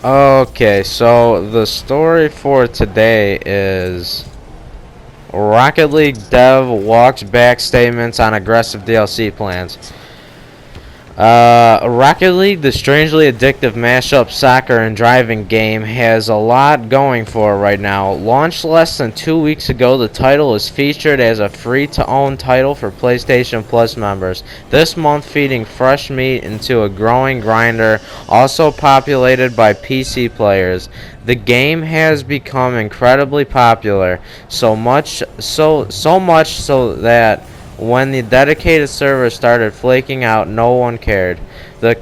Okay, so the story for today is Rocket League dev walks back statements on aggressive DLC plans. Rocket League, the strangely addictive mashup soccer and driving game, has a lot going for it right now. Launched less than 2 weeks ago, the title is featured as a free-to-own title for PlayStation Plus members. This month, feeding fresh meat into a growing grinder, also populated by PC players. The game has become incredibly popular, so much so that when the dedicated server started flaking out, no one cared. The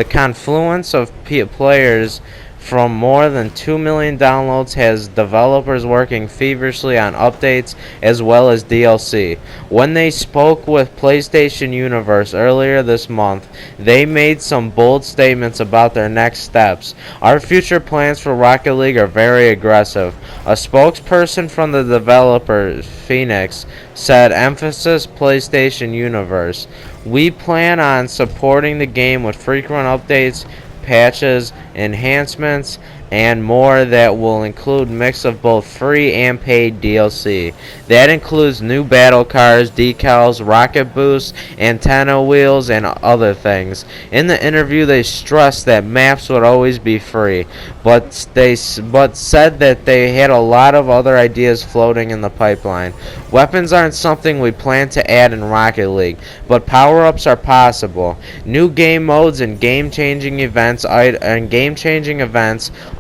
confluence of players from more than 2 million downloads has developers working feverishly on updates as well as DLC. When they spoke with PlayStation Universe earlier this month, they made some bold statements about their next steps. Our future plans for Rocket League are very aggressive. A spokesperson from the developer, Phoenix, said emphasis PlayStation Universe. We plan on supporting the game with frequent updates, patches, enhancements, and more that will include mix of both free and paid DLC. That includes new battle cars, decals, rocket boosts, antenna wheels, and other things. In the interview, they stressed that maps would always be free, but said that they had a lot of other ideas floating in the pipeline. Weapons aren't something we plan to add in Rocket League, but power-ups are possible. New game modes and game-changing events.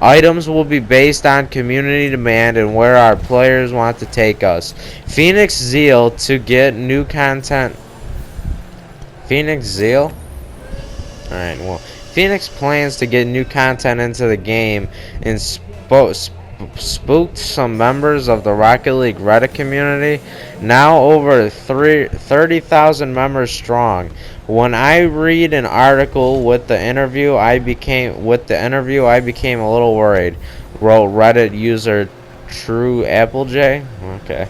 Items will be based on community demand and where our players want to take us. Phoenix Zeal to get new content. Phoenix Zeal? Alright, well, Phoenix plans to get new content into the game and spooked some members of the Rocket League Reddit community, now over 30,000 members strong. When I read an article with the interview, I became a little worried, wrote Reddit user True Applej. Okay.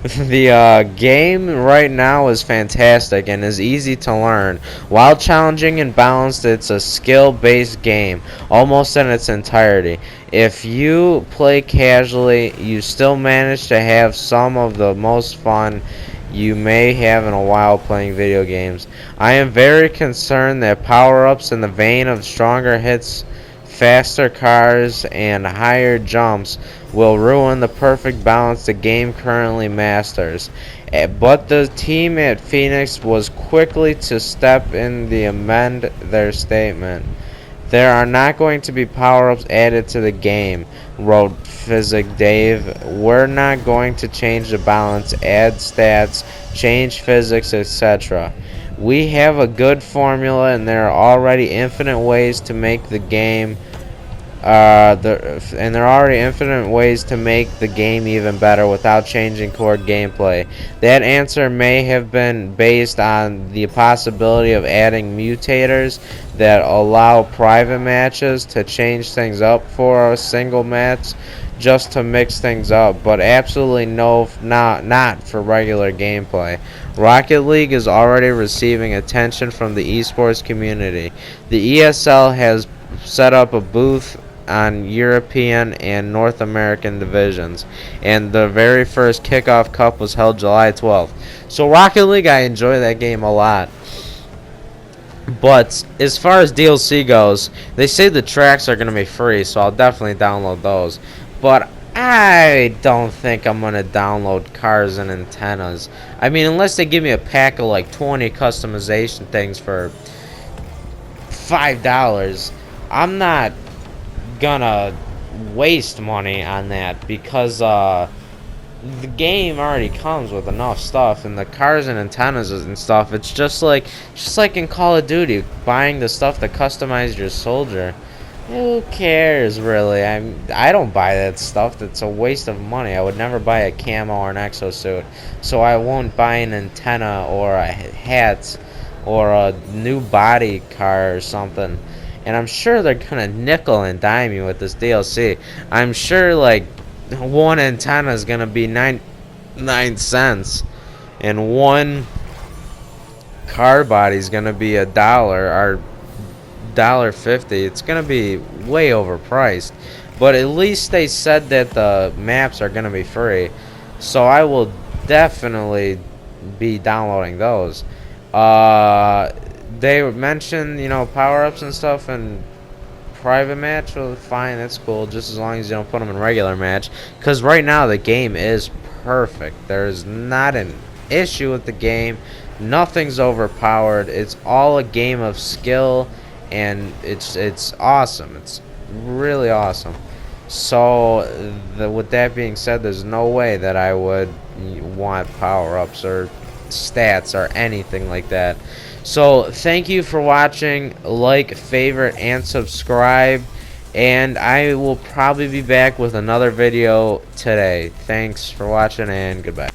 The game right now is fantastic and is easy to learn. While challenging and balanced, it's a skill-based game, almost in its entirety. If you play casually, you still manage to have some of the most fun you may have in a while playing video games. I am very concerned that power-ups in the vein of stronger hits, faster cars, and higher jumps will ruin the perfect balance the game currently masters. But the team at Phoenix was quickly to step in to amend their statement. There are not going to be power-ups added to the game, wrote Physic Dave. We're not going to change the balance, add stats, change physics, etc. We have a good formula, and there are already infinite ways to make the game even better without changing core gameplay. That answer may have been based on the possibility of adding mutators that allow private matches to change things up for a single match, just to mix things up, but absolutely not for regular gameplay. Rocket League is already receiving attention from the esports community. The ESL has set up a booth on European and North American divisions, and the very first Kickoff Cup was held July 12th. So Rocket League, I enjoy that game a lot. But as far as DLC goes, they say the tracks are going to be free, so I'll definitely download those. But I don't think I'm going to download cars and antennas. I mean, unless they give me a pack of like 20 customization things for $5, I'm not gonna waste money on that, because the game already comes with enough stuff, and the cars and antennas and stuff, it's just like in Call of Duty, buying the stuff to customize your soldier. Who cares, really? I don't buy that stuff. That's a waste of money. I would never buy a camo or an exosuit, so I won't buy an antenna or a hat or a new body car or something. And I'm sure they're gonna nickel and dime you with this DLC. I'm sure like one antenna is gonna be 99 cents, and one car body is gonna be $1, or $1.50, it's gonna be way overpriced. But at least they said that the maps are gonna be free, so I will definitely be downloading those. They mentioned, you know, power-ups and stuff and private match. Well, fine, that's cool, just as long as you don't put them in regular match, because right now the game is perfect. There's not an issue with the game. Nothing's overpowered. It's all a game of skill, and it's awesome. It's really awesome. So with that being said, there's no way that I would want power-ups or stats or anything like that. So thank you for watching. Like, favorite, and subscribe, and I will probably be back with another video today. Thanks for watching, and goodbye.